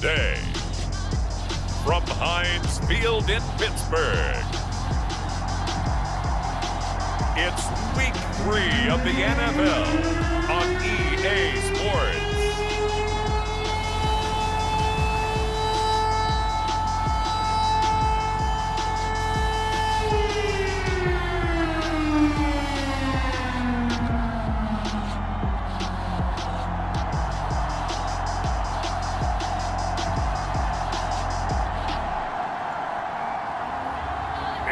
today. From Heinz Field in Pittsburgh, it's Week 3 of the NFL on EA Sports.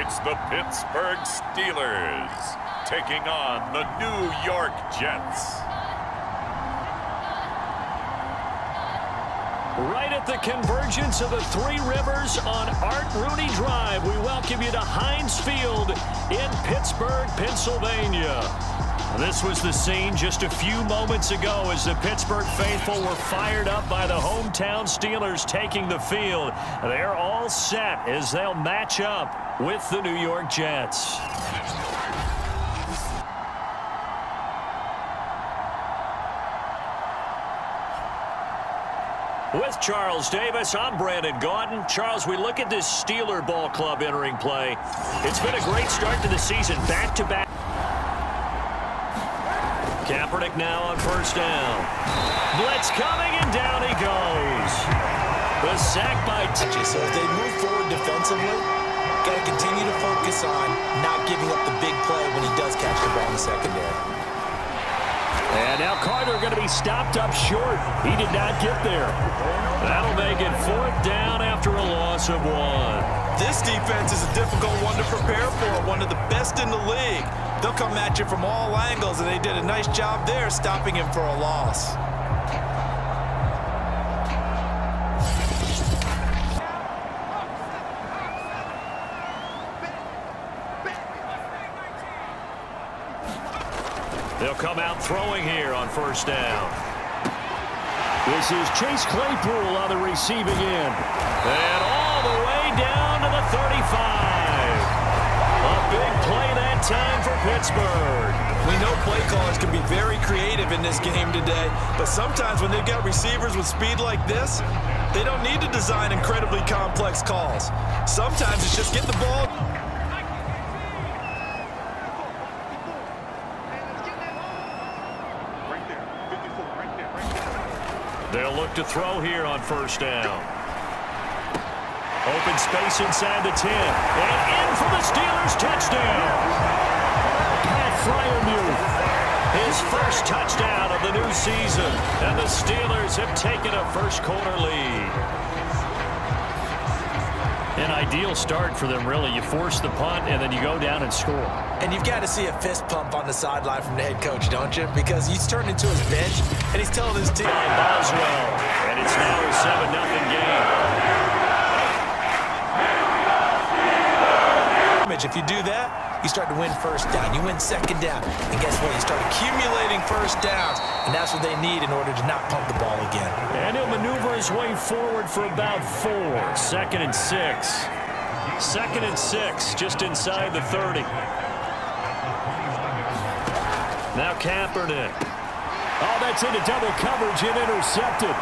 It's the Pittsburgh Steelers taking on the New York Jets. Right at the convergence of the Three Rivers on Art Rooney Drive, we welcome you to Heinz Field in Pittsburgh, Pennsylvania. This was the scene just a few moments ago as the Pittsburgh faithful were fired up by the hometown Steelers taking the field. They're all set as they'll match up with the New York Jets. With Charles Davis, I'm Brandon Gaudin. Charles, we look at this Steeler ball club entering play. It's been a great start to the season, back-to-back. Kaepernick now on first down. Blitz coming, and down he goes. The sack by So as they move forward defensively, got to continue to focus on not giving up the big play when he does catch the ball in the secondary. And now Carter going to be stopped up short. He did not get there. That'll make it fourth down after a loss of 1. This defense is a difficult one to prepare for, one of the best in the league. They'll come at you from all angles, and they did a nice job there stopping him for a loss. They'll come out throwing here on first down. This is Chase Claypool on the receiving end. And all the way down to the 35. A big play that time for Pittsburgh. We know play callers can be very creative in this game today, but sometimes when they've got receivers with speed like this, they don't need to design incredibly complex calls. Sometimes it's just get the ball. They'll look to throw here on first down. Open space inside the 10. And in for the Steelers touchdown. Pat Freiermuth, his first touchdown of the new season. And the Steelers have taken a first-quarter lead. An ideal start for them, really. You force the punt, and then you go down and score. And you've got to see a fist pump on the sideline from the head coach, don't you? Because he's turned into his bench, and he's telling his team. Boswell, and it's now a 7-0 game. If you do that, you start to win first down. You win second down. And guess what? You start accumulating first downs, and that's what they need in order to not pump the ball again. And he'll maneuver his way forward for about 4. 2nd and 6. 2nd and 6, just inside the 30. Now Kaepernick. Oh, that's into double coverage and intercepted.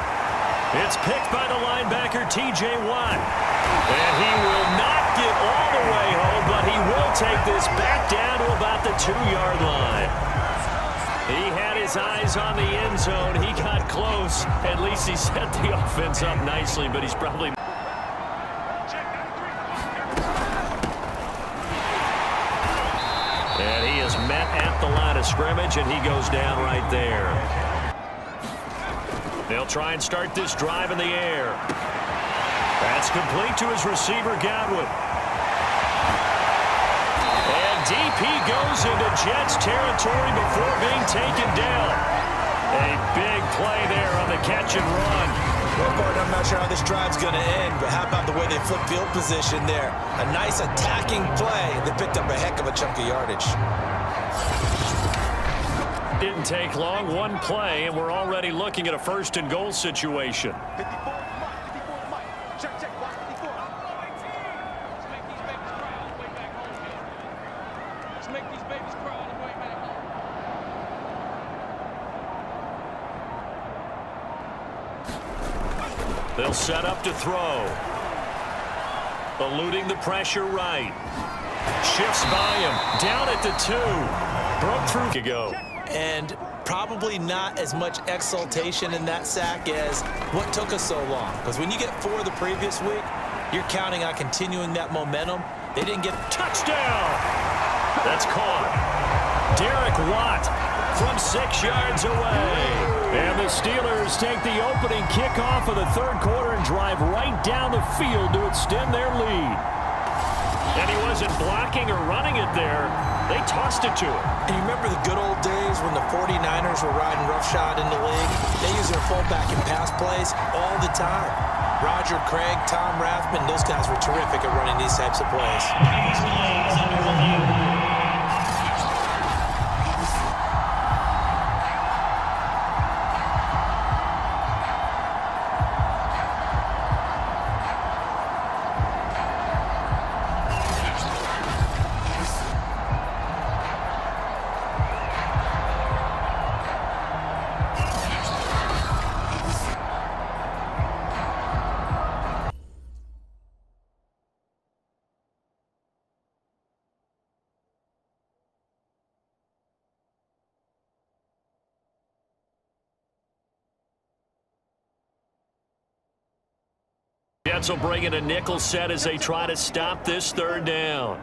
It's picked by the linebacker, T.J. Watt. And he will not get all the way home, but he will take this back down to about the 2-yard line. He had his eyes on the end zone. He got close. At least he set the offense up nicely, but he's probably... And he is met at the line of scrimmage, and he goes down right there. They'll try and start this drive in the air. That's complete to his receiver, Godwin. And deep he goes into Jets territory before being taken down. A big play there on the catch and run. Well, Bart, I'm not sure how this drive's going to end, but how about the way they flip field position there? A nice attacking play. They picked up a heck of a chunk of yardage. Didn't take long, one play, and we're already looking at a 1st and goal situation. They'll set up to throw. Eluding the pressure right. Shifts by him. Down at the 2. Broke through to go. And probably not as much exultation in that sack as what took us so long. Because when you get 4 the previous week, you're counting on continuing that momentum. They didn't get touchdown. That's caught. Derek Watt from 6 yards away. And the Steelers take the opening kickoff of the third quarter and drive right down the field to extend their lead. And he wasn't blocking or running it there. They tossed it to him. And you remember the good old days when the 49ers were riding roughshod in the league? They use their fullback in pass plays all the time. Roger Craig, Tom Rathman, those guys were terrific at running these types of plays. Jets will bring in a nickel set as they try to stop this third down.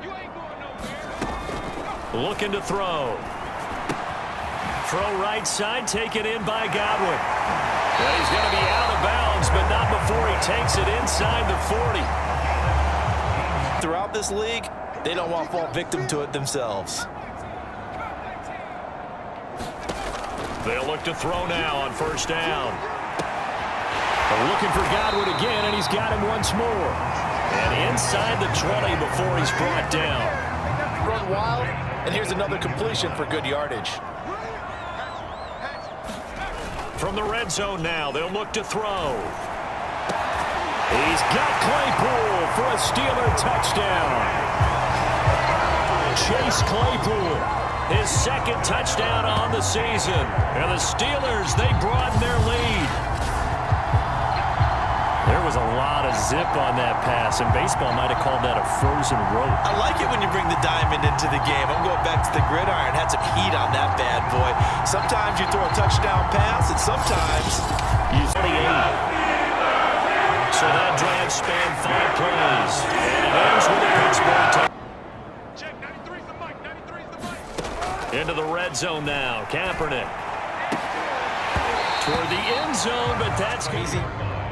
Looking to throw. Throw right side, taken in by Godwin. And he's going to be out of bounds, but not before he takes it inside the 40. Throughout this league, they don't want to fall victim to it themselves. They'll look to throw now on first down. Looking for Godwin again, and he's got him once more. And inside the 20 before he's brought down. Run wild, and here's another completion for good yardage. From the red zone now, they'll look to throw. He's got Claypool for a Steeler touchdown. Chase Claypool, his second touchdown on the season. And the Steelers, they broaden their lead. There was a lot of zip on that pass, and baseball might have called that a frozen rope. I like it when you bring the diamond into the game. I'm going back to the gridiron. Had some heat on that bad boy. Sometimes you throw a touchdown pass, and sometimes you 28. So that drive spanned 5 plays. And it ends with a Pittsburgh touchdown. Check, 93's the mic, 93's the mic. Into the red zone now. Kaepernick. Toward the end zone, but that's easy.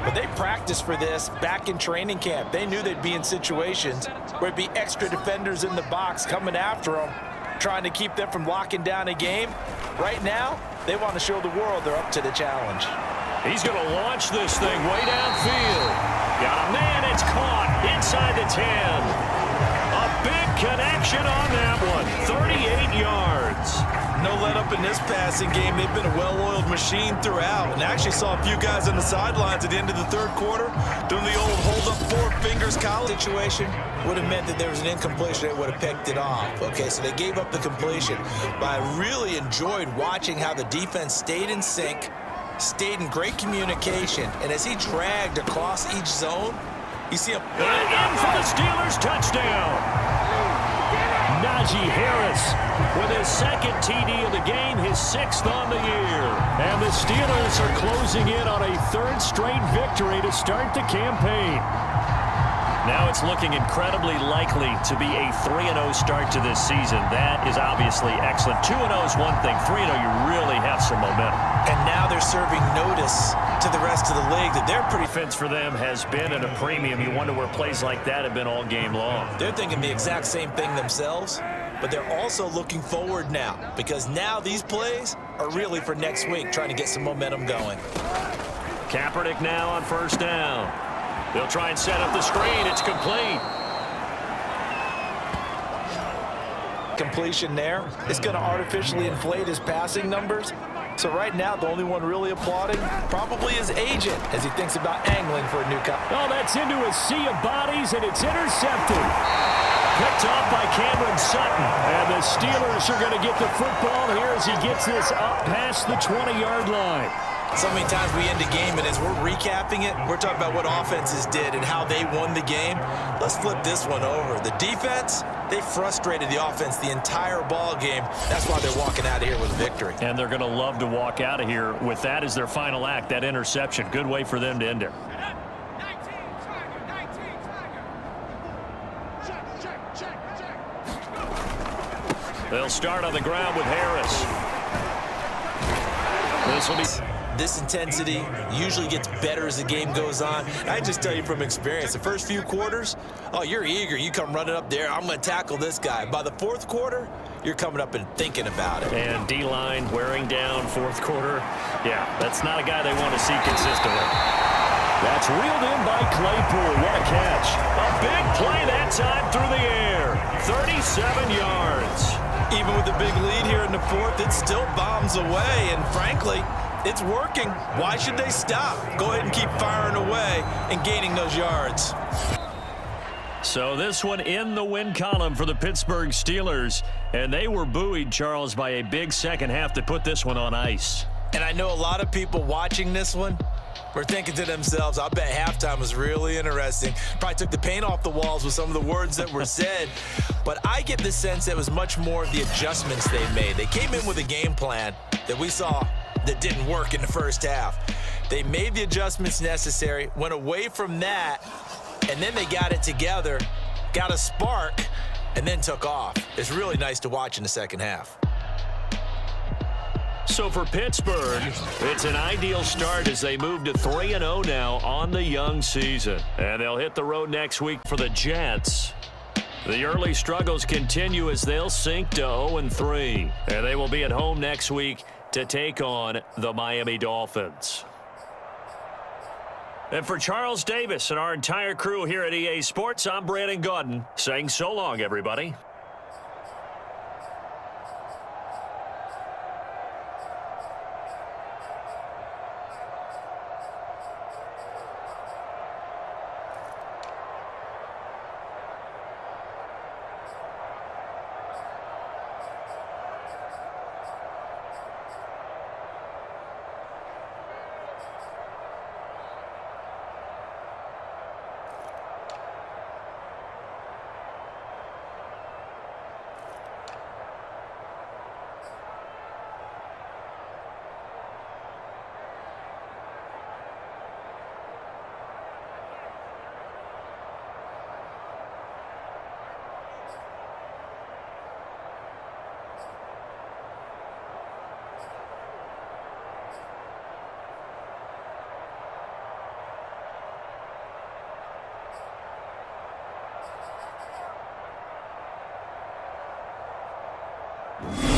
But they practiced for this back in training camp. They knew they'd be in situations where it'd be extra defenders in the box coming after them, trying to keep them from locking down a game. Right now, they want to show the world they're up to the challenge. He's going to launch this thing way downfield. Got a man, it's caught inside the 10. A big connection on that one, 38 yards. No let up in this passing game. They've been a well-oiled machine throughout. And I actually saw a few guys on the sidelines at the end of the third quarter doing the old hold-up 4 fingers college situation. Would have meant that there was an incompletion. They would have picked it off. Okay, so they gave up the completion. But I really enjoyed watching how the defense stayed in sync, stayed in great communication. And as he dragged across each zone, you see him. In for the Steelers touchdown. Najee Harris with his second TD of the game, his 6th on the year. And the Steelers are closing in on a 3rd straight victory to start the campaign. Now it's looking incredibly likely to be a 3-0 start to this season. That is obviously excellent. 2-0 is one thing. 3-0, you really have some momentum. And now they're serving notice to the rest of the league that they're pretty. Defense for them has been at a premium. You wonder where plays like that have been all game long. They're thinking the exact same thing themselves, but they're also looking forward now because now these plays are really for next week, trying to get some momentum going. Kaepernick now on first down. They'll try and set up the screen. It's complete. Completion there. It's going to artificially inflate his passing numbers. So right now, the only one really applauding probably his agent as he thinks about angling for a new cut. Oh, that's into a sea of bodies, and it's intercepted. Picked off by Cameron Sutton. And the Steelers are going to get the football here as he gets this up past the 20-yard line. So many times we end a game, and as we're recapping it, we're talking about what offenses did and how they won the game. Let's flip this one over. The defense, they frustrated the offense the entire ball game. That's why they're walking out of here with a victory. And they're going to love to walk out of here with that as their final act, that interception. Good way for them to end it. They'll start on the ground with Harris. This will be... This intensity usually gets better as the game goes on. I just tell you from experience, the first few quarters, oh, you're eager. You come running up there. I'm going to tackle this guy. By the fourth quarter, you're coming up and thinking about it. And D-line wearing down fourth quarter. Yeah, that's not a guy they want to see consistently. That's reeled in by Claypool. What a catch. A big play that time through the air. 37 yards. Even with the big lead here in the fourth, it still bombs away. And frankly, it's working. Why should they stop? Go ahead and keep firing away and gaining those yards. So this one in the win column for the Pittsburgh Steelers. And they were buoyed, Charles, by a big second half to put this one on ice. And I know a lot of people watching this one were thinking to themselves, I bet halftime was really interesting. Probably took the paint off the walls with some of the words that were said. But I get the sense it was much more of the adjustments they made. They came in with a game plan that we saw that didn't work in the first half. They made the adjustments necessary, went away from that, and then they got it together, got a spark, and then took off. It's really nice to watch in the second half. So for Pittsburgh, it's an ideal start as they move to 3-0 now on the young season. And they'll hit the road next week for the Jets. The early struggles continue as they'll sink to 0-3. And they will be at home next week to take on the Miami Dolphins. And for Charles Davis and our entire crew here at EA Sports, I'm Brandon Gaudin saying so long, everybody. You